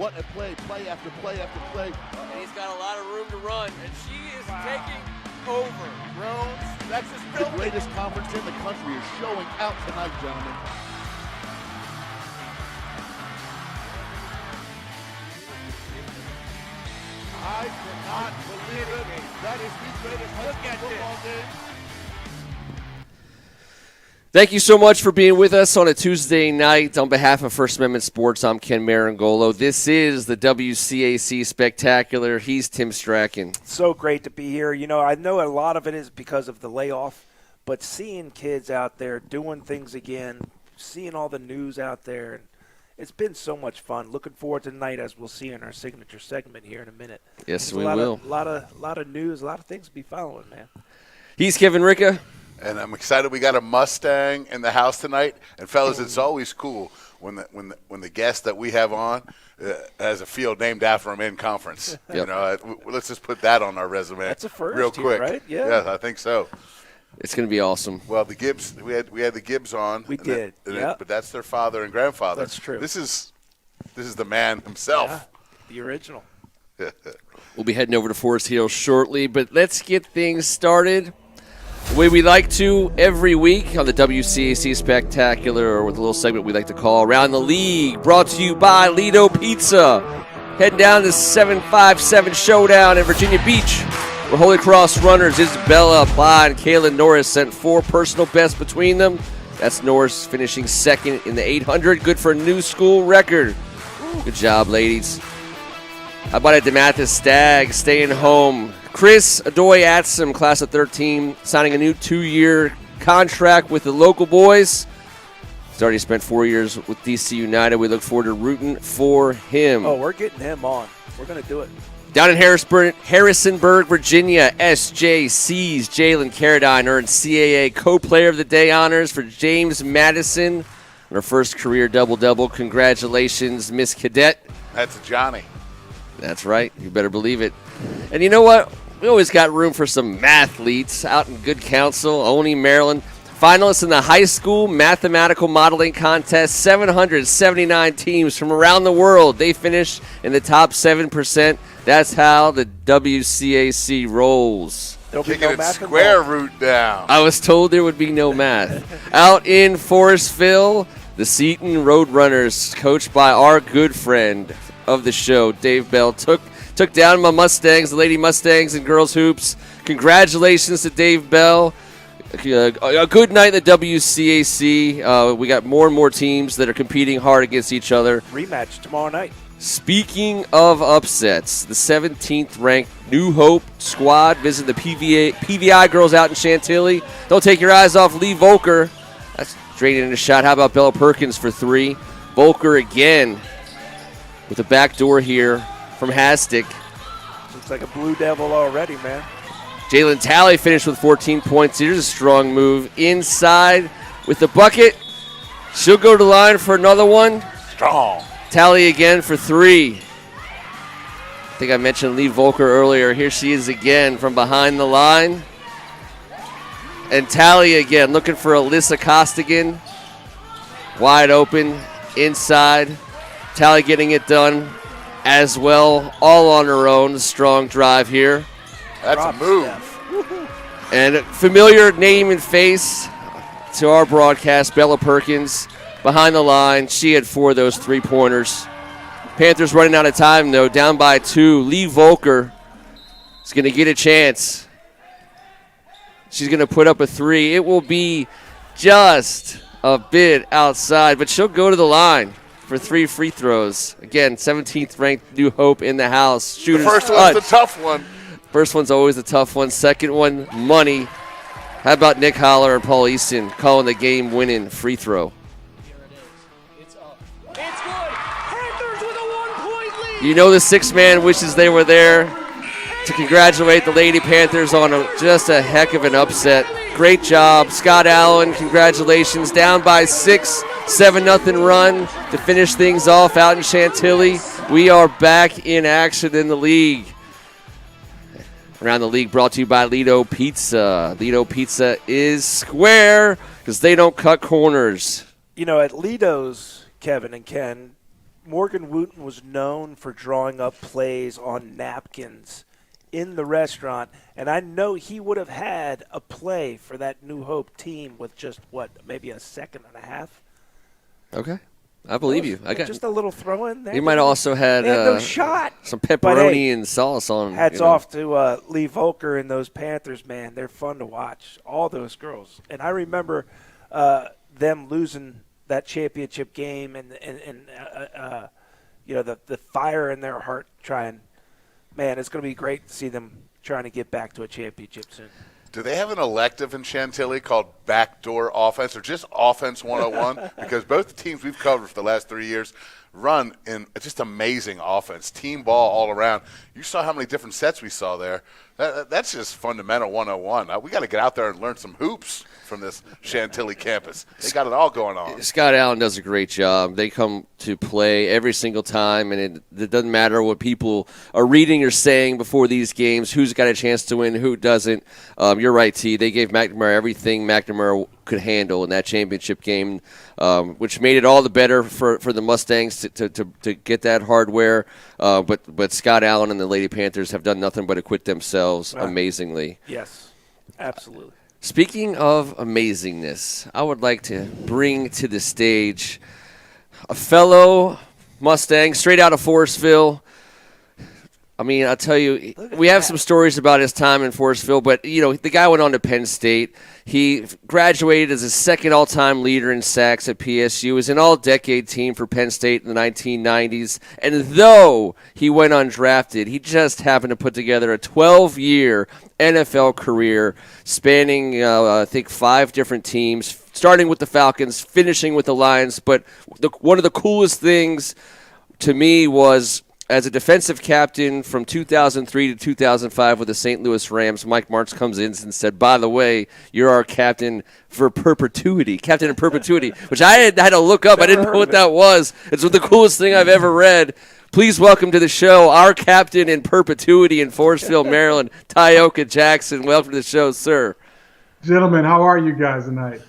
What a play after play after play. And he's got a lot of room to run, and she is taking over. Drones, that's just the greatest conference in the country is showing out tonight, gentlemen. I cannot believe it. That is the greatest high school football game. Thank you so much for being with us on a Tuesday night. On behalf of First Amendment Sports, I'm Ken Marangolo. This is the WCAC Spectacular. He's Tim Strachan. So great to be here. You know, I know a lot of it is because of the layoff, but seeing kids out there doing things again, seeing all the news out there, it's been so much fun. Looking forward to tonight, as we'll see in our signature segment here in a minute. Yes, we will. A lot of news, a lot of things to be following, man. He's Kevin Ricka. And I'm excited we got a Mustang in the house tonight. And fellas, it's always cool when the guest that we have on has a field named after him in conference. Yep. You know, let's just put that on our resume. That's a first real here, quick, right? Yeah, I think so. It's going to be awesome. Well, the Gibbs, we had the Gibbs on. We did, yeah. But that's their father and grandfather. That's true. This is the man himself. Yeah, the original. We'll be heading over to Forest Hill shortly, but let's get things started the way we like to every week on the WCAC Spectacular, or with a little segment we like to call Around the League, brought to you by Lido Pizza. Heading down to 757 Showdown in Virginia Beach, where Holy Cross runners Isabella Ply and Kaylin Norris sent 4 personal bests between them. That's Norris finishing second in the 800. Good for a new school record. Good job, ladies. How about a DeMathis Stag staying home? Chris Adoy-Atsum, class of 13, signing a new 2-year contract with the local boys. He's already spent 4 years with DC United. We look forward to rooting for him. Oh, we're getting him on. We're going to do it. Down in Harrisonburg, Virginia, SJC's Jalen Carradine earned CAA Co-Player of the Day honors for James Madison on her first career double-double. Congratulations, Miss Cadet. That's Johnny. That's right. You better believe it. And you know what? We always got room for some mathletes out in good counsel. Oney, Maryland. Finalists in the high school mathematical modeling contest. 779 teams from around the world. They finished in the top 7%. That's how the WCAC rolls. There'll be Kicking no it math square involved. root down. I was told there would be no math. Out in Forestville, the Seton Roadrunners, coached by our good friend of the show, Dave Bell, took down my Mustangs, the Lady Mustangs and girls hoops. Congratulations to Dave Bell. A good night at the WCAC. We got more and more teams that are competing hard against each other. Rematch tomorrow night. Speaking of upsets, the 17th ranked New Hope squad visit the PVI girls out in Chantilly. Don't take your eyes off Lee Volker. That's draining in a shot. How about Bella Perkins for 3? Volker again with a backdoor here from Hastic. Looks like a Blue Devil already, man. Jalen Talley finished with 14 points. Here's a strong move inside with the bucket. She'll go to the line for another one. Strong. Talley again for 3. I think I mentioned Lee Volker earlier. Here she is again from behind the line. And Talley again looking for Alyssa Costigan. Wide open inside. Talley getting it done as well, all on her own. Strong drive here. That's a move. And a familiar name and face to our broadcast, Bella Perkins, behind the line. She had 4 of those 3-pointers. Panthers running out of time, though, down by 2. Lee Volker is going to get a chance. She's going to put up a 3. It will be just a bit outside, but she'll go to the line for 3 free throws. Again, 17th ranked New Hope in the house. Shooters The first one's the tough one. First one's always a tough one. Second one, money. How about Nick Holler and Paul Easton calling the game-winning free throw? It's up. It's good. Panthers with a 1-point lead. You know the 6-man wishes they were there to congratulate the Lady Panthers on just a heck of an upset. Great job. Scott Allen, congratulations. Down by 6, 7-0 run to finish things off out in Chantilly. We are back in action in the league. Around the League brought to you by Lido Pizza. Lido Pizza is square because they don't cut corners. You know, at Lido's, Kevin and Ken, Morgan Wooten was known for drawing up plays on napkins in the restaurant, and I know he would have had a play for that New Hope team with just, maybe a second and a half? Okay. I believe you. I got just a little throw in there. You might also had no shot. some pepperoni and sauce on. Hats off to Lee Volker and those Panthers, man. They're fun to watch, all those girls. And I remember them losing that championship game and the fire in their heart trying. Man, it's going to be great to see them trying to get back to a championship soon. Do they have an elective in Chantilly called backdoor offense or just offense 101? Because both the teams we've covered for the last 3 years run in just amazing offense, team ball all around. You saw how many different sets we saw there. That's just fundamental 101. We got to get out there and learn some hoops from this Chantilly campus. They got it all going on. Scott Allen does a great job. They come to play every single time, and it doesn't matter what people are reading or saying before these games, who's got a chance to win, who doesn't. You're right, T. They gave McNamara everything McNamara could handle in that championship game, which made it all the better for the Mustangs to get that hardware. But Scott Allen and the Lady Panthers have done nothing but acquit themselves amazingly. Yes, absolutely. Speaking of amazingness, I would like to bring to the stage a fellow Mustang straight out of Forestville. I mean, I'll tell you, we have some stories about his time in Forestville, but, the guy went on to Penn State. He graduated as a second all-time leader in sacks at PSU. Was an all-decade team for Penn State in the 1990s. And though he went undrafted, he just happened to put together a 12-year NFL career spanning, I think, 5 different teams, starting with the Falcons, finishing with the Lions. But one of the coolest things to me was, as a defensive captain from 2003 to 2005 with the St. Louis Rams, Mike Martz comes in and said, by the way, you're our captain for perpetuity, captain in perpetuity, which I had to look up. I didn't know what that was. It's the coolest thing I've ever read. Please welcome to the show our captain in perpetuity in Forestville, Maryland, Tyoka Jackson. Welcome to the show, sir. Gentlemen, how are you guys tonight?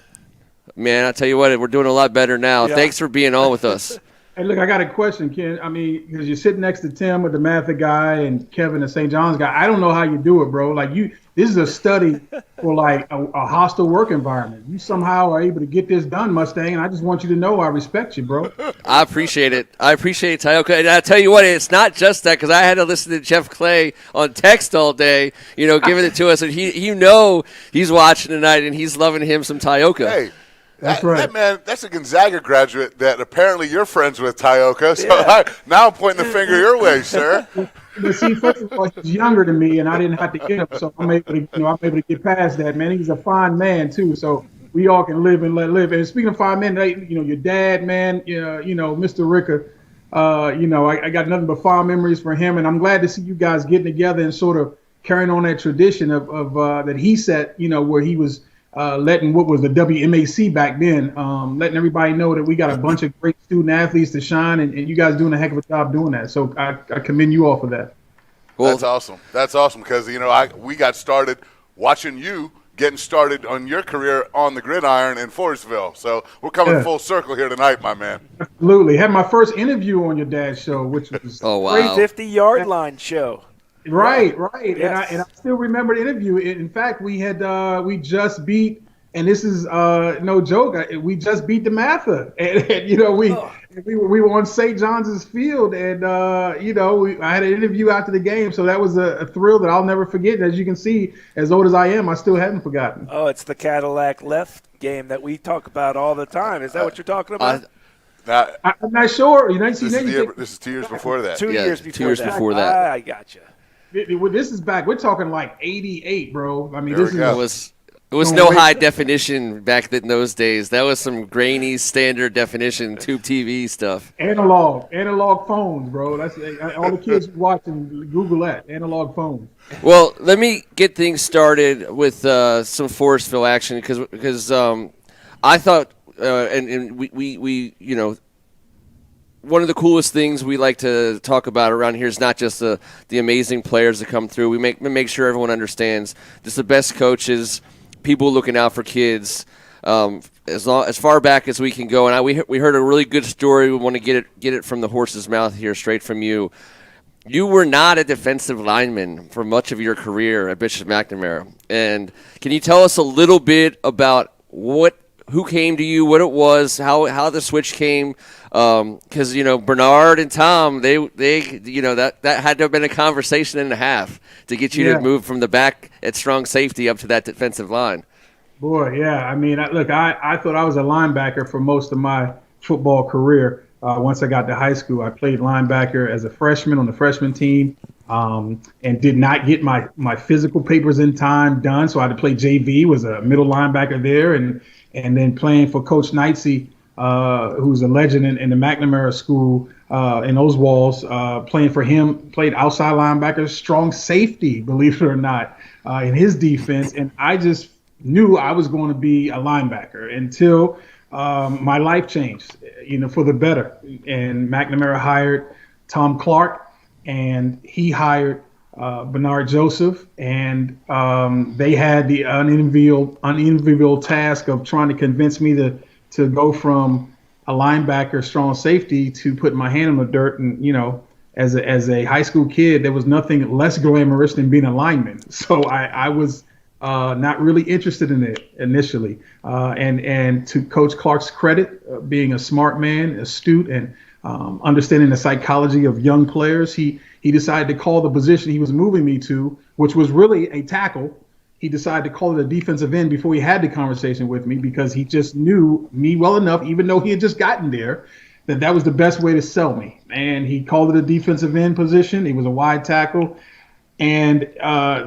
Man, I tell you what, we're doing a lot better now. Yeah. Thanks for being on with us. Hey, look, I got a question, Ken. I mean, because you're sitting next to Tim with the Mather guy and Kevin, the St. John's guy. I don't know how you do it, bro. Like, this is a study for, like, a hostile work environment. You somehow are able to get this done, Mustang, and I just want you to know I respect you, bro. I appreciate it. Tyoka. And I tell you what, it's not just that, because I had to listen to Jeff Clay on text all day, giving it to us. And he's watching tonight, and he's loving him some Tyoka. Hey. That's right. That man, that's a Gonzaga graduate that apparently you're friends with, Tyoka. So now I'm pointing the finger your way, sir. But see, first of all, he's younger than me, and I didn't have to get him, so I'm able to get past that, man. He's a fine man too, so we all can live and let live. And speaking of fine men, your dad, man, Mr. Ricker, I got nothing but fond memories for him, and I'm glad to see you guys getting together and sort of carrying on that tradition of that he set, where he was. Letting what was the WMAC back then, letting everybody know that we got a bunch of great student athletes to shine, and you guys doing a heck of a job doing that. So I commend you all for that. Well, that's awesome. That's awesome because, we got started watching you getting started on your career on the gridiron in Forestville. So we're coming full circle here tonight, my man. Absolutely. Had my first interview on your dad's show, which was oh, wow. 50-yard line show. Right. Yes. And I still remember the interview. In fact, we just beat, and this is no joke, we just beat the Mather. And we were on St. John's field, and I had an interview after the game, so that was a thrill that I'll never forget. As you can see, as old as I am, I still haven't forgotten. Oh, it's the Cadillac left game that we talk about all the time. Is that what you're talking about? I'm not sure. This is 2 years before that. 2 years before 2 years before that. I gotcha. This is back. We're talking like 88, bro. I mean, it was no high definition back in those days. That was some grainy standard definition tube TV stuff. Analog phones, bro. That's all the kids watching. Google that analog phones. Well, let me get things started with some Forestville action because I thought and we one of the coolest things we like to talk about around here is not just the amazing players that come through. We make sure everyone understands just the best coaches, people looking out for kids. as far back as we can go, and we heard a really good story. We want to get it from the horse's mouth here, straight from you. You were not a defensive lineman for much of your career at Bishop McNamara. And can you tell us a little bit about who came to you, what it was, how the switch came? Because Bernard and Tom, they that had to have been a conversation and a half to get you to move from the back at strong safety up to that defensive line. Boy, yeah. I mean, I thought I was a linebacker for most of my football career. Once I got to high school, I played linebacker as a freshman on the freshman team, and did not get my physical papers in time done. So I had to play JV, was a middle linebacker there, and then playing for Coach Knightsey, who's a legend in the McNamara School in those walls. Playing for him, played outside linebacker, strong safety, believe it or not, in his defense. And I just knew I was going to be a linebacker until my life changed, for the better. And McNamara hired Tom Clark, and he hired Bernard Joseph, and they had the unenviable task of trying to convince me to go from a linebacker, strong safety, to put my hand in the dirt. And as a high school kid, there was nothing less glamorous than being a lineman. So I was not really interested in it initially. And to Coach Clark's credit, being a smart man, astute, and understanding the psychology of young players, he decided to call the position he was moving me to, which was really a tackle. He decided to call it a defensive end before he had the conversation with me, because he just knew me well enough, even though he had just gotten there, that was the best way to sell me. And he called it a defensive end position. It was a wide tackle. And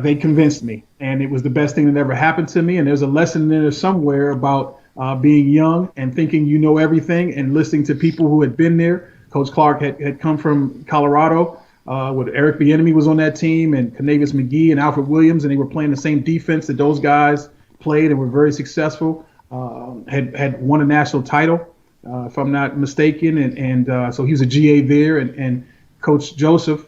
they convinced me, and it was the best thing that ever happened to me. And there's a lesson there somewhere about being young and thinking you know everything, and listening to people who had been there. Coach Clark had come from Colorado, with Eric Bieniemy was on that team, and Canavis McGee and Alfred Williams, and they were playing the same defense that those guys played and were very successful. Had won a national title, if I'm not mistaken, and so he was a GA there, and Coach Joseph.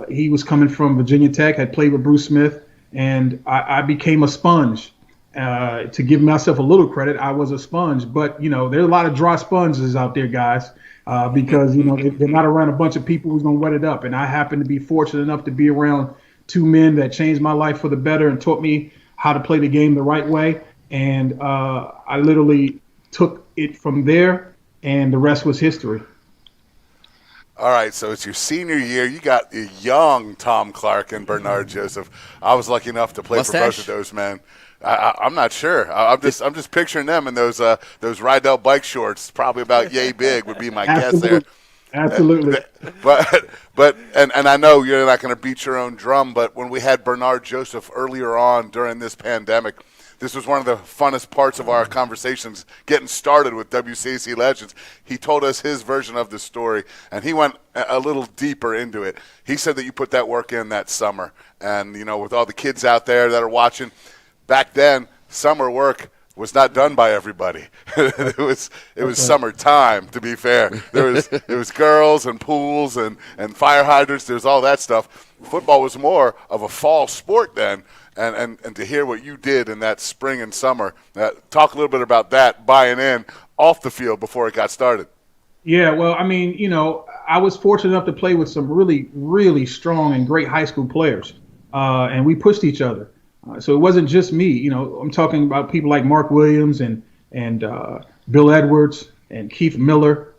He was coming from Virginia Tech, had played with Bruce Smith, and I became a sponge. To give myself a little credit, I was a sponge. But, there's a lot of dry sponges out there, guys, because, they're not around a bunch of people who's going to wet it up. And I happened to be fortunate enough to be around two men that changed my life for the better and taught me how to play the game the right way. And I literally took it from there, and the rest was history. All right, so it's your senior year. You got a young Tom Clark and Bernard Joseph. I was lucky enough to play for both of those men. I'm not sure. I'm just picturing them in those Rydell bike shorts, probably about yay big would be my guess there. Absolutely. But I know you're not going to beat your own drum, but when we had Bernard Joseph earlier on during this pandemic, this was one of the funnest parts of our conversations getting started with WCAC Legends. He told us his version of the story, and he went a little deeper into it. He said that you put that work in that summer. And, with all the kids out there that are watching, back then, summer work was not done by everybody. It was summertime, to be fair. There was girls and pools and fire hydrants. There's all that stuff. Football was more of a fall sport then. And to hear what you did in that spring and summer, talk a little bit about that, buying in off the field before it got started. Yeah, well, I mean, I was fortunate enough to play with some really, really strong and great high school players, and we pushed each other. So it wasn't just me. I'm talking about people like Mark Williams and Bill Edwards and Keith Miller.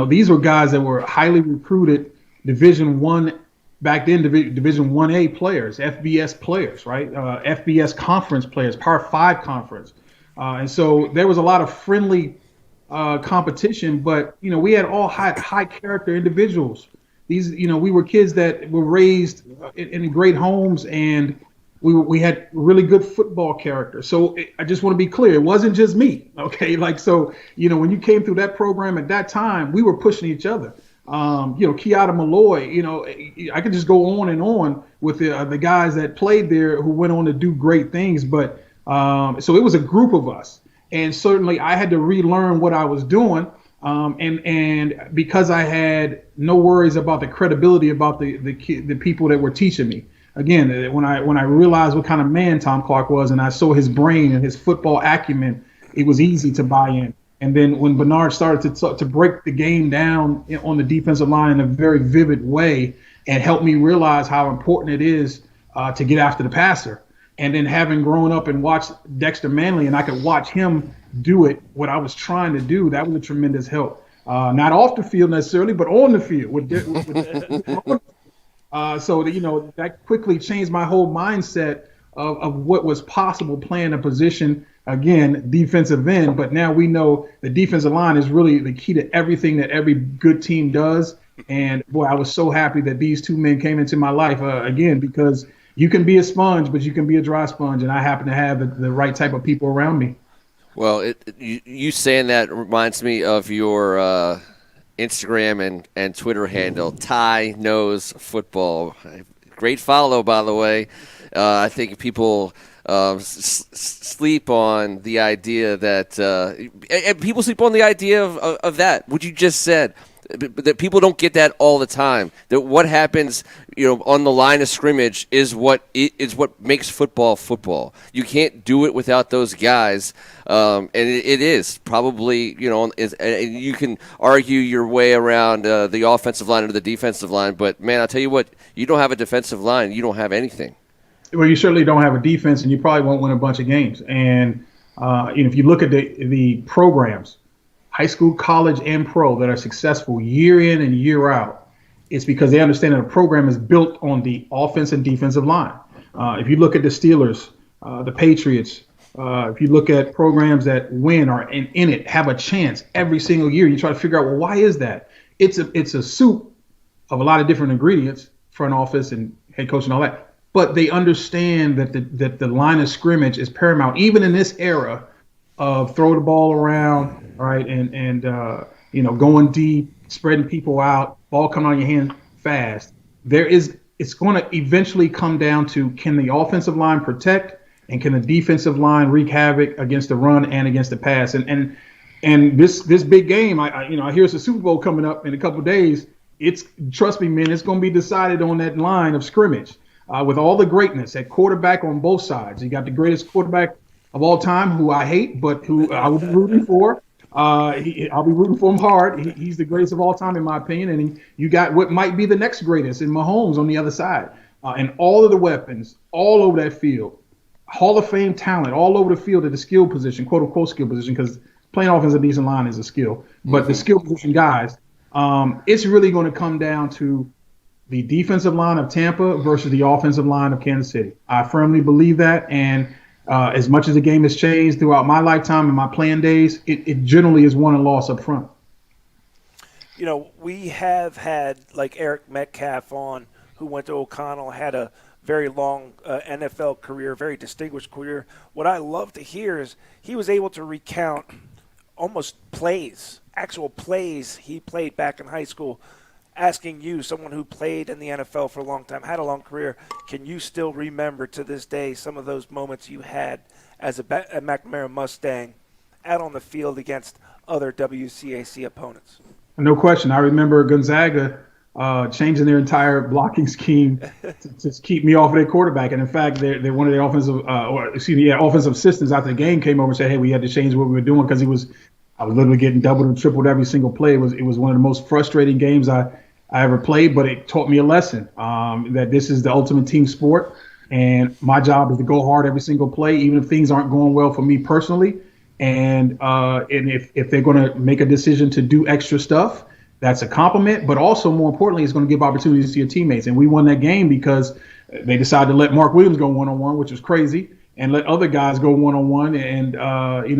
These were guys that were highly recruited Division I. Back then, Division 1A players, FBS players, right? FBS conference players, Power 5 conference. And so there was a lot of friendly competition, but, we had all high character individuals. These, we were kids that were raised in great homes, and we had really good football character. So I just want to be clear, it wasn't just me, okay? So, when you came through that program at that time, we were pushing each other. Kiata Malloy, I could just go on and on with the guys that played there who went on to do great things. But so it was a group of us. And certainly I had to relearn what I was doing. And because I had no worries about the credibility about the people that were teaching me. Again, when I realized what kind of man Tom Clark was, and I saw his brain and his football acumen, it was easy to buy in. And then when Bernard started to break the game down on the defensive line in a very vivid way and help me realize how important it is to get after the passer. And then having grown up and watched Dexter Manley, and I could watch him do it, what I was trying to do, that was a tremendous help. Not off the field necessarily, but on the field. So that quickly changed my whole mindset of what was possible playing a position, again, defensive end. But now we know the defensive line is really the key to everything that every good team does. And boy, I was so happy that these two men came into my life again, because you can be a sponge, but you can be a dry sponge. And I happen to have the right type of people around me. Well, you saying that reminds me of your Instagram and Twitter handle, Ty Knows Football. Great follow, by the way. I think people sleep on the idea that and people sleep on the idea of that, what you just said. That people don't get that all the time. That what happens, on the line of scrimmage is what makes football football. You can't do it without those guys, and it is probably you can argue your way around the offensive line or the defensive line, but man, I'll tell you what, you don't have a defensive line, you don't have anything. Well, you certainly don't have a defense, and you probably won't win a bunch of games. And if you look at the programs, high school, college, and pro, that are successful year in and year out, it's because they understand that a program is built on the offense and defensive line. If you look at the Steelers, the Patriots, if you look at programs that win or in it, have a chance every single year, you try to figure out, well, why is that? It's a soup of a lot of different ingredients, front office and head coach and all that. But they understand that the line of scrimmage is paramount, even in this era of throw the ball around, right, and going deep, spreading people out, ball coming out of your hand fast. It's going to eventually come down to, can the offensive line protect, and can the defensive line wreak havoc against the run and against the pass? And this big game, I hear it's a Super Bowl coming up in a couple of days. Trust me, man, it's going to be decided on that line of scrimmage with all the greatness at quarterback on both sides. You got the greatest quarterback of all time, who I hate, but who I will be rooting for. I'll be rooting for him hard. He's the greatest of all time, in my opinion. And you got what might be the next greatest in Mahomes on the other side. And all of the weapons all over that field, Hall of Fame talent all over the field at the skill position, quote unquote skill position, because playing offensive decent line is a skill. But the skill position guys, it's really going to come down to the defensive line of Tampa versus the offensive line of Kansas City. I firmly believe that. And as much as the game has changed throughout my lifetime and my playing days, it generally is won and lost up front. We have had like Eric Metcalf on, who went to O'Connell, had a very long NFL career, very distinguished career. What I love to hear is he was able to recount almost actual plays he played back in high school. Asking you, someone who played in the NFL for a long time, had a long career, can you still remember to this day some of those moments you had as a McNamara Mustang out on the field against other WCAC opponents? No question. I remember Gonzaga changing their entire blocking scheme to keep me off of their quarterback. And in fact, they're one of their offensive assistants after the game came over and said, hey, we had to change what we were doing, because I was literally getting doubled and tripled every single play. It was one of the most frustrating games I ever played, but it taught me a lesson that this is the ultimate team sport, and my job is to go hard every single play, even if things aren't going well for me personally. And if they're going to make a decision to do extra stuff, that's a compliment, but also more importantly, it's going to give opportunities to your teammates. And we won that game because they decided to let Mark Williams go one-on-one, which was crazy, and let other guys go one-on-one. And,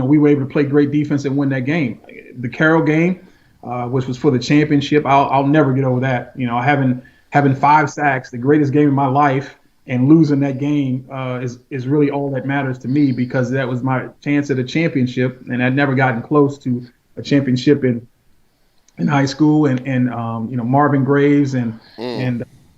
we were able to play great defense and win that game. The Carroll game, which was for the championship, I'll never get over that. Having 5 sacks, the greatest game of my life, and losing that game is really all that matters to me, because that was my chance at a championship, and I'd never gotten close to a championship in high school. And Marvin Graves and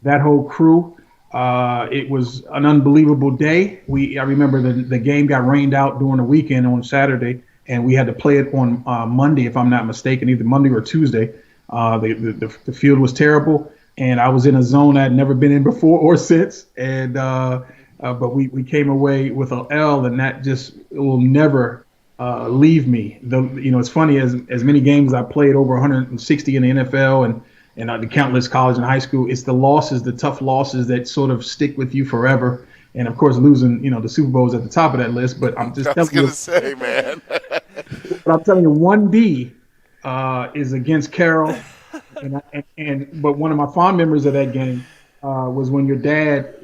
that whole crew. It was an unbelievable day. I remember the game got rained out during the weekend on Saturday, and we had to play it on Monday, if I'm not mistaken, either Monday or Tuesday. The field was terrible, and I was in a zone I'd never been in before or since. And but we came away with an L, and that just will never leave me. It's funny, as many games I played, over 160 in the NFL and the countless college and high school. It's the losses, the tough losses that sort of stick with you forever. And of course, losing, the Super Bowl is at the top of that list. But I'm just telling you, say, man. but I'm telling you, 1D is against Carroll, but one of my fond memories of that game was when your dad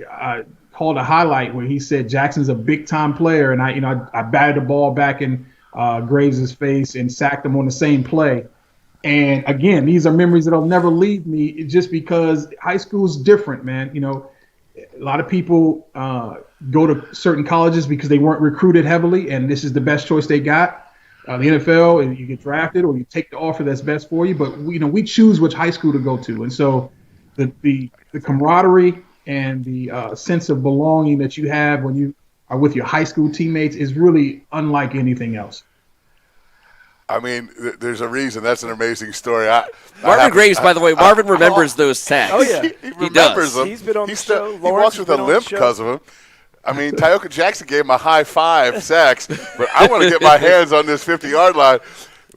called a highlight where he said Jackson's a big time player, and I batted the ball back in Graves' face and sacked him on the same play. And again, these are memories that'll never leave me, just because high school's different, man. A lot of people go to certain colleges because they weren't recruited heavily, and this is the best choice they got. The NFL, and you get drafted or you take the offer that's best for you. But we choose which high school to go to, and so the camaraderie and the sense of belonging that you have when you are with your high school teammates is really unlike anything else. I mean, there's a reason. That's an amazing story. Marvin Graves, by the way, Marvin remembers those sacks. Oh, yeah. He remembers them. He's been on the show. He walks with a limp because of him. I mean, Tyoka Jackson gave him a high 5 sacks, but I want to get my hands on this 50-yard line.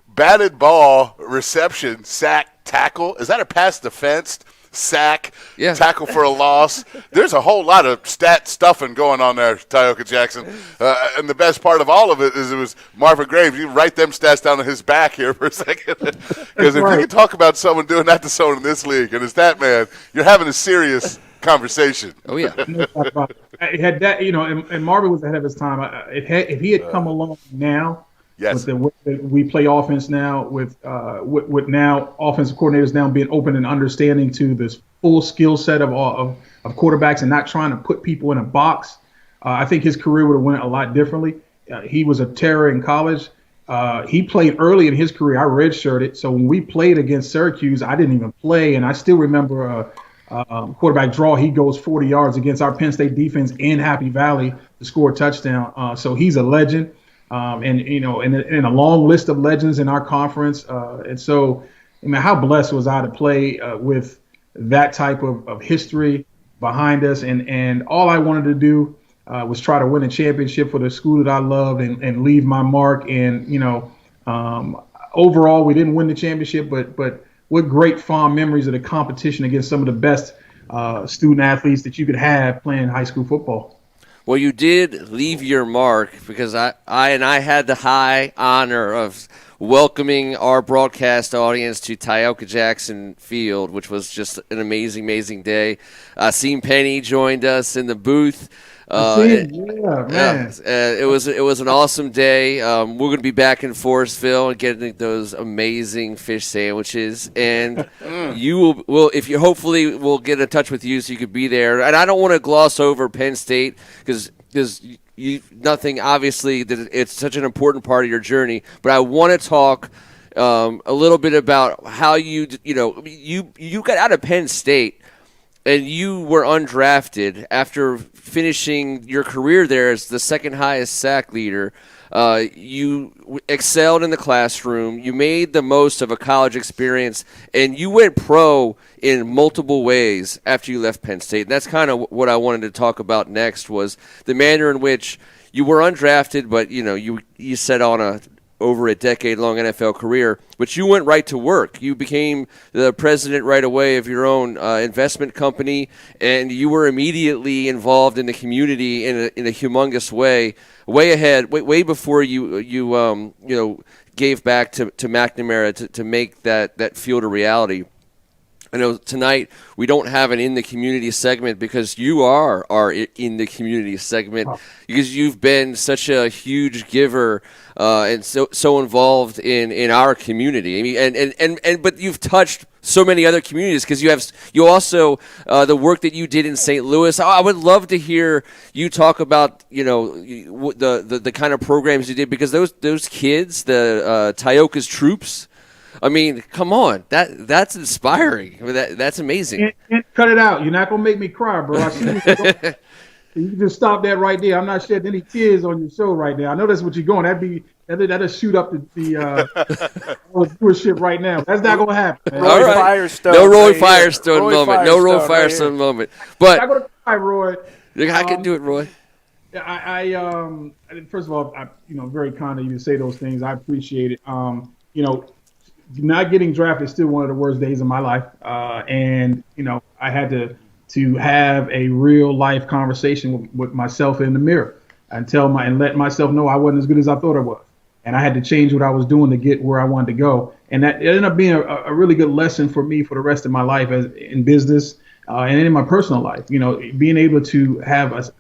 Batted ball, reception, sack, tackle. Is that a pass defense? Sack, tackle for a loss. There's a whole lot of stat stuffing going on there, Tyoka Jackson. And the best part of all of it is it was Marvin Graves. You write them stats down on his back here for a second. Because if you can talk about someone doing that to someone in this league, and it's that man, you're having a serious conversation. Oh, yeah. It had that, and Marvin was ahead of his time. If he had come along now, yes, with we play offense now, with now offensive coordinators now being open and understanding to this full skill set of quarterbacks and not trying to put people in a box, I think his career would have went a lot differently. He was a terror in college. He played early in his career. I redshirted, so when we played against Syracuse, I didn't even play, and I still remember quarterback draw. He goes 40 yards against our Penn State defense in Happy Valley to score a touchdown. So he's a legend. And a long list of legends in our conference. And so, how blessed was I to play with that type of history behind us. And all I wanted to do was try to win a championship for the school that I loved and leave my mark. And, overall, we didn't win the championship, but what great fond memories of the competition against some of the best student athletes that you could have playing high school football. Well, you did leave your mark, because I had the high honor of welcoming our broadcast audience to Tyoka Jackson Field, which was just an amazing, amazing day. Seam Penny joined us in the booth. It was an awesome day. We're going to be back in Forestville and getting those amazing fish sandwiches, and you will if you hopefully we'll get in touch with you so you could be there. And I don't want to gloss over Penn State because nothing obviously that it's such an important part of your journey, but I want to talk a little bit about how you got out of Penn State. And you were undrafted after finishing your career there as the second highest sack leader. You excelled in the classroom. You made the most of a college experience, and you went pro in multiple ways after you left Penn State. And that's kind of what I wanted to talk about next, was the manner in which you were undrafted, but you set on over a decade-long NFL career, but you went right to work. You became the president right away of your own investment company, and you were immediately involved in the community in a humongous way, way ahead, way before you gave back to McNamara to make that field a reality. I know tonight we don't have an In the Community segment because you are our In the Community segment, because you've been such a huge giver and so involved in our community. I mean, but you've touched so many other communities because you also the work that you did in St. Louis. I would love to hear you talk about the kind of programs you did, because those kids, the Tyoka's troops. I mean, come on, that's inspiring. I mean, that's amazing. Can't cut it out. You're not gonna make me cry, bro. I see you can just stop that right there. I'm not shedding any tears on your show right now. I know that's what you're going. That'll shoot up the viewership right now. That's not gonna happen. Man. All right. Firestone. No Roy Firestone moment. No Roy Firestone moment. But I'm not gonna cry, Roy. I can do it, Roy. First of all, very kind of you to say those things. I appreciate it. Not getting drafted is still one of the worst days of my life. And I had to have a real life conversation with myself in the mirror and let myself know I wasn't as good as I thought I was. And I had to change what I was doing to get where I wanted to go. And that ended up being a really good lesson for me for the rest of my life in business and in my personal life. Being able to have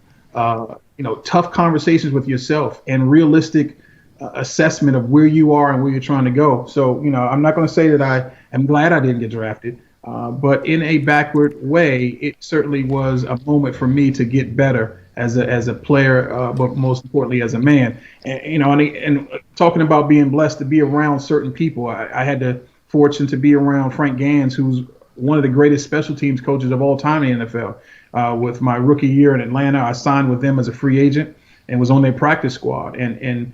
tough conversations with yourself and realistic assessment of where you are and where you're trying to go. So, I'm not going to say that I am glad I didn't get drafted, but in a backward way, it certainly was a moment for me to get better as a player, but most importantly as a man. And talking about being blessed to be around certain people, I had the fortune to be around Frank Gans, who's one of the greatest special teams coaches of all time in the NFL. With my rookie year in Atlanta, I signed with them as a free agent and was on their practice squad. And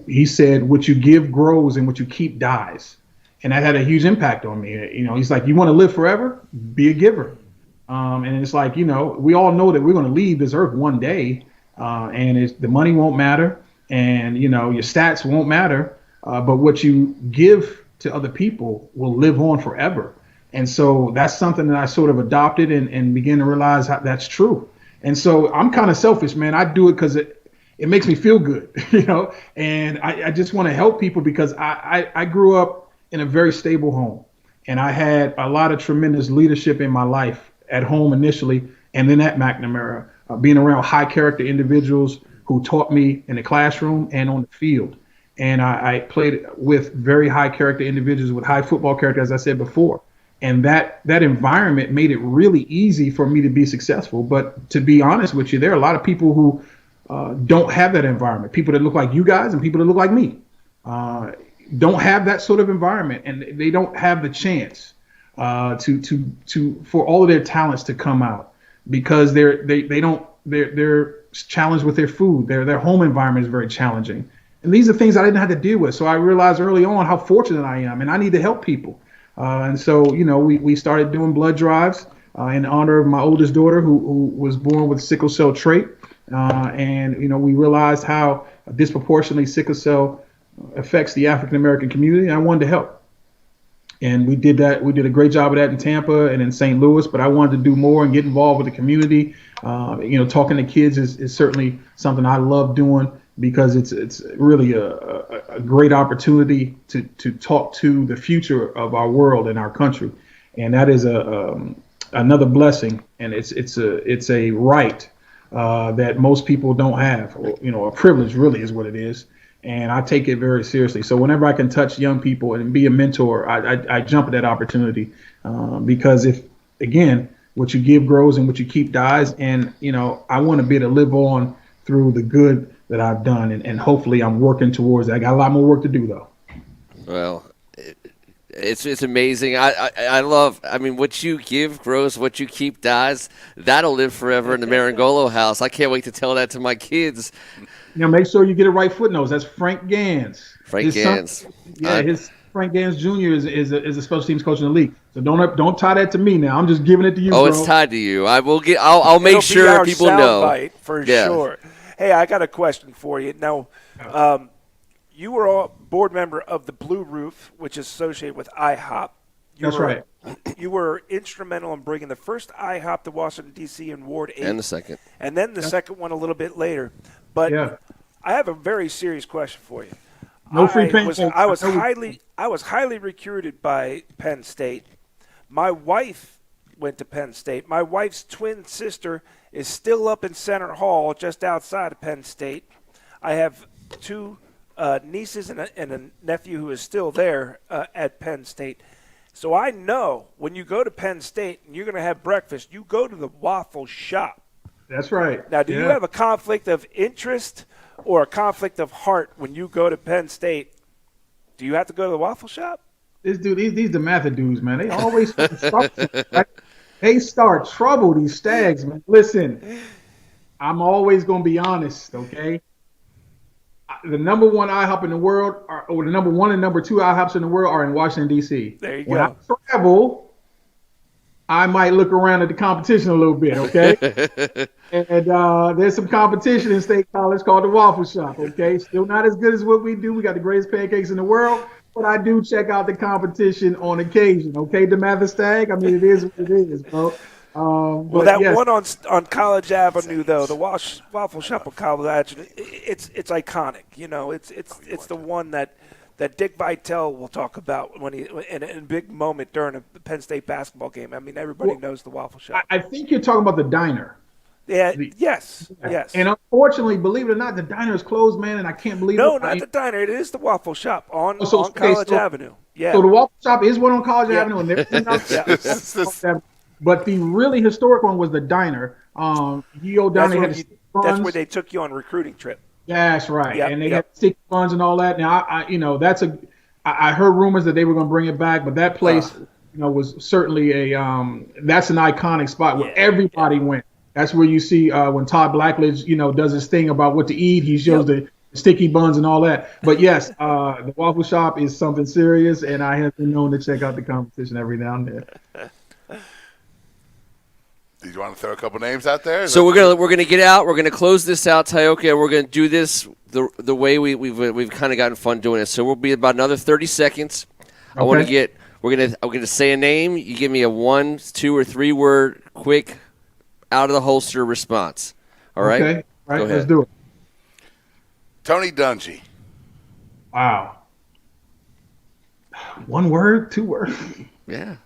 he said, what you give grows and what you keep dies. And that had a huge impact on me. He's like, you want to live forever? Be a giver. And it's like, we all know that we're going to leave this earth one day, and the money won't matter, and, your stats won't matter, but what you give to other people will live on forever. And so that's something that I sort of adopted and began to realize how that's true. And so I'm kind of selfish, man. I do it because it makes me feel good, and I just want to help people because I grew up in a very stable home, and I had a lot of tremendous leadership in my life at home initially, and then at McNamara, being around high character individuals who taught me in the classroom and on the field. And I played with very high character individuals with high football character, as I said before. And that environment made it really easy for me to be successful. But to be honest with you, there are a lot of people who don't have that environment. People that look like you guys and people that look like me don't have that sort of environment, and they don't have the chance for all of their talents to come out because they're challenged with their food. Their home environment is very challenging. And these are things I didn't have to deal with. So I realized early on how fortunate I am, and I need to help people. And so, we started doing blood drives in honor of my oldest daughter who was born with sickle cell trait. And we realized how disproportionately sickle cell affects the African American community, and I wanted to help. And we did that. We did a great job of that in Tampa and in St. Louis, but I wanted to do more and get involved with the community. Talking to kids is certainly something I love doing because it's really a great opportunity to talk to the future of our world and our country. And that is another blessing, and it's a right that most people don't have. A privilege really is what it is. And I take it very seriously. So whenever I can touch young people and be a mentor, I jump at that opportunity because what you give grows and what you keep dies. And, I want to be able to live on through the good that I've done. And hopefully I'm working towards that. I got a lot more work to do, though. Well, it's amazing. I love, what you give grows, what you keep dies. That'll live forever in the Marangolo house. I can't wait to tell that to my kids. Make sure you get it right footnotes. That's Frank Gans. Frank Gans. His Frank Gans Jr. is a special teams coach in the league. So don't tie that to me now. I'm just giving it to you. Oh, bro. It's tied to you. I'll make sure people know. Bite for sure. Hey, I got a question for you. Now, you were a board member of the Blue Roof, which is associated with IHOP. That's right. You were instrumental in bringing the first IHOP to Washington, D.C. in Ward 8. And the second. And then the second one a little bit later. But I have a very serious question for you. No free paint. I was highly recruited by Penn State. My wife went to Penn State. My wife's twin sister is still up in Center Hall just outside of Penn State. I have two nieces and a nephew who is still there at Penn State. So I know when you go to Penn State and you're going to have breakfast, you go to the waffle shop. That's right. Now, do you have a conflict of interest or a conflict of heart when you go to Penn State? Do you have to go to the waffle shop? These the method dudes, man. They always start trouble, these stags, man. Listen, I'm always going to be honest, okay? The number one IHOP in the world, or the number one and number two IHOPs in the world are in Washington, D.C. There you when go. I travel, I might look around at the competition a little bit, okay? And there's some competition in State College called the Waffle Shop, okay? Still not as good as what we do. We got the greatest pancakes in the world, but I do check out the competition on occasion, okay, DeMatha Stagg? I mean, it is what it is, bro. Well, that one on College Avenue, though, the Waffle Shop on College Avenue, it's iconic. You know, it's the one that Dick Vitale will talk about when he in a big moment during a Penn State basketball game. I mean, everybody knows the Waffle Shop. I think you're talking about the diner. Yeah. Yes. And unfortunately, believe it or not, the diner is closed, man, and I can't believe it. No, not the diner. It is the Waffle Shop on College Avenue. Yeah. So the Waffle Shop is one on College Avenue, and there's another. But the really historic one was the diner. That's where they took you on a recruiting trip. That's right, and they had sticky buns and all that. Now, I heard rumors that they were going to bring it back, but that place, was certainly that's an iconic spot where everybody went. That's where you see when Todd Blackledge, does his thing about what to eat. He shows the sticky buns and all that. But yes, the Waffle Shop is something serious, and I have been known to check out the competition every now and then. Did you want to throw a couple names out there? So we're gonna get out. We're gonna close this out, Tyoka, and we're gonna do this the way we've kind of gotten fun doing it. So we'll be about another 30 seconds. Okay. I'm gonna say a name. You give me a 1, 2, or 3 word quick out of the holster response. All right. Okay. All right. Go ahead. Let's do it. Tony Dungy. Wow. 1 word, 2 words. Yeah.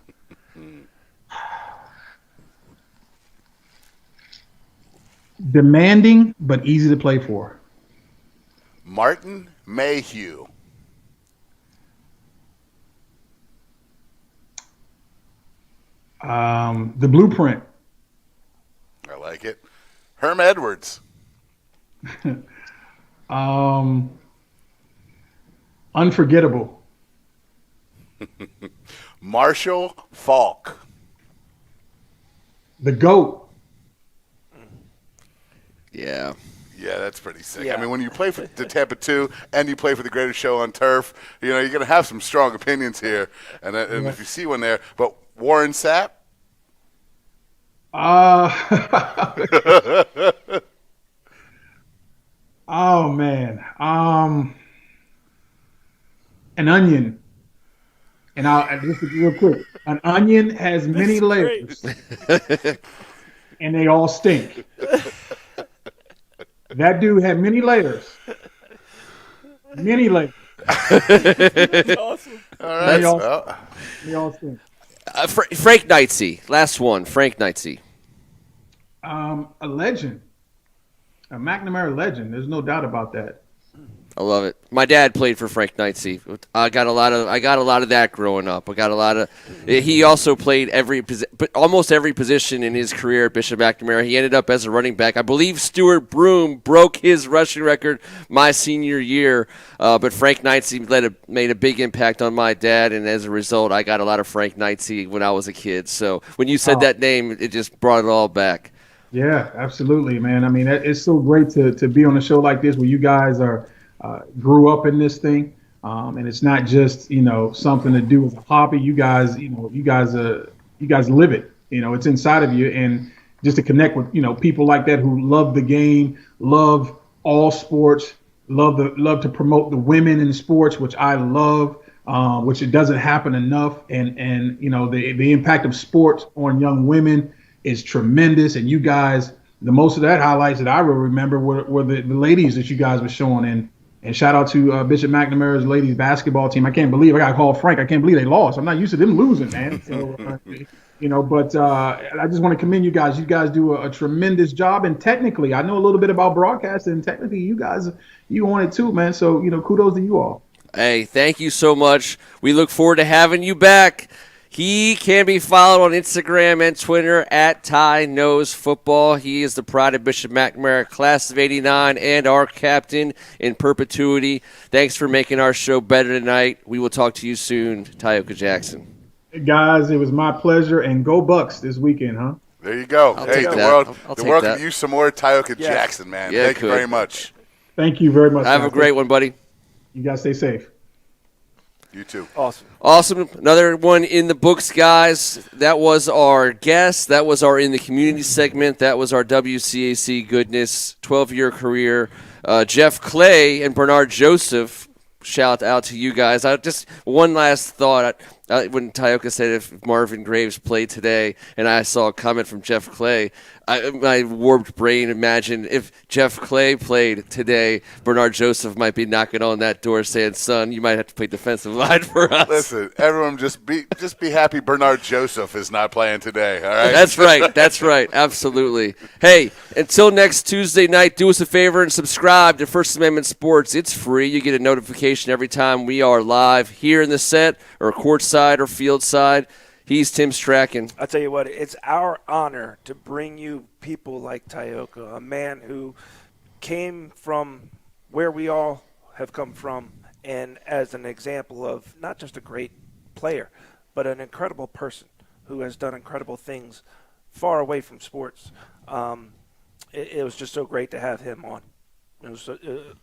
Demanding but easy to play for. Martin Mayhew. The Blueprint. I like it. Herm Edwards. Unforgettable. Marshall Falk. The GOAT. Yeah. Yeah, that's pretty sick. Yeah. I mean, when you play for the Tampa 2 and you play for the greatest show on turf, you're going to have some strong opinions here. And if you see one there, but Warren Sapp? Oh, man. An onion. And just real quick. An onion has many layers. And they all stink. That dude had many layers. Many layers. That's awesome. All right. They all stink. Frank Knightsey. Last one. Frank Knightsey. A legend. A McNamara legend. There's no doubt about that. I love it. My dad played for Frank Knightsey. I got a lot of that growing up. He also played almost every position in his career at Bishop McNamara. He ended up as a running back. I believe Stuart Broom broke his rushing record my senior year, but Frank Knightsey made a big impact on my dad, and as a result, I got a lot of Frank Knightsey when I was a kid. So when you said that name, it just brought it all back. Yeah, absolutely, man. I mean, it's so great to be on a show like this where you guys grew up in this thing, and it's not just something to do with a hobby. You guys live it. It's inside of you, and just to connect with people like that who love the game, love all sports, love to promote the women in sports, which I love, which it doesn't happen enough, and the impact of sports on young women is tremendous. And you guys, the most of that highlights that I will remember were the ladies that you guys were showing. And shout out to Bishop McNamara's ladies basketball team. I can't believe I got to call Frank. I can't believe they lost. I'm not used to them losing, man. So, but I just want to commend you guys. You guys do a tremendous job. And technically, I know a little bit about broadcasting. And technically, you on it too, man. So, kudos to you all. Hey, thank you so much. We look forward to having you back. He can be followed on Instagram and Twitter at Ty Knows Football. He is the pride of Bishop McNamara, class of '89, and our captain in perpetuity. Thanks for making our show better tonight. We will talk to you soon, Tyoka Jackson. Hey guys, it was my pleasure, and go Bucks this weekend, huh? There you go. I'll hey, take the that. world could use some more Tyoka Jackson, man. Yeah, Thank you very much. Thank you very much. Have a great one, buddy. You guys stay safe. You too. Awesome. Another one in the books, guys. That was our guest. That was our In the Community segment. That was our WCAC goodness, 12-year career. Jeff Clay and Bernard Joseph, shout out to you guys. Just one last thought. When Tyoka said if Marvin Graves played today, and I saw a comment from Jeff Clay, my warped brain imagined if Jeff Clay played today, Bernard Joseph might be knocking on that door saying, son, you might have to play defensive line for us. Listen, everyone just be happy Bernard Joseph is not playing today, all right? That's right. Absolutely. Hey, until next Tuesday night, do us a favor and subscribe to First Amendment Sports. It's free. You get a notification every time we are live here in the set or courtside or field side. He's Tim Strachan. I tell you what, it's our honor to bring you people like Tyoka, a man who came from where we all have come from, and as an example of not just a great player, but an incredible person who has done incredible things far away from sports. It was just so great to have him on. It was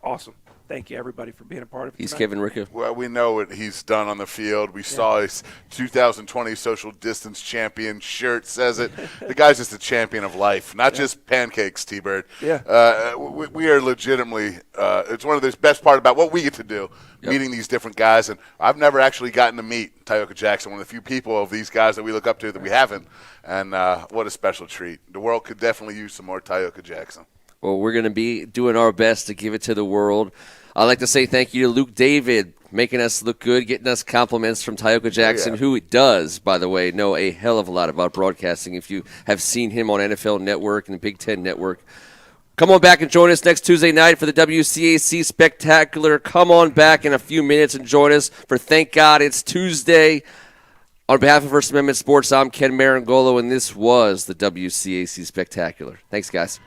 awesome. Thank you, everybody, for being a part of it. He's tonight. Kevin Ricca. Well, we know what he's done on the field. We saw his 2020 social distance champion shirt says it. The guy's just a champion of life, not just pancakes, T-Bird. Yeah. We are legitimately it's one of the best part about what we get to do, meeting these different guys. And I've never actually gotten to meet Tyoka Jackson, one of the few people of these guys that we look up to that we haven't. And what a special treat. The world could definitely use some more Tyoka Jackson. Well, we're going to be doing our best to give it to the world. I'd like to say thank you to Luke David, making us look good, getting us compliments from Tyoka Jackson, who does, by the way, know a hell of a lot about broadcasting. If you have seen him on NFL Network and the Big Ten Network, come on back and join us next Tuesday night for the WCAC Spectacular. Come on back in a few minutes and join us for Thank God It's Tuesday. On behalf of First Amendment Sports, I'm Ken Marangolo, and this was the WCAC Spectacular. Thanks, guys.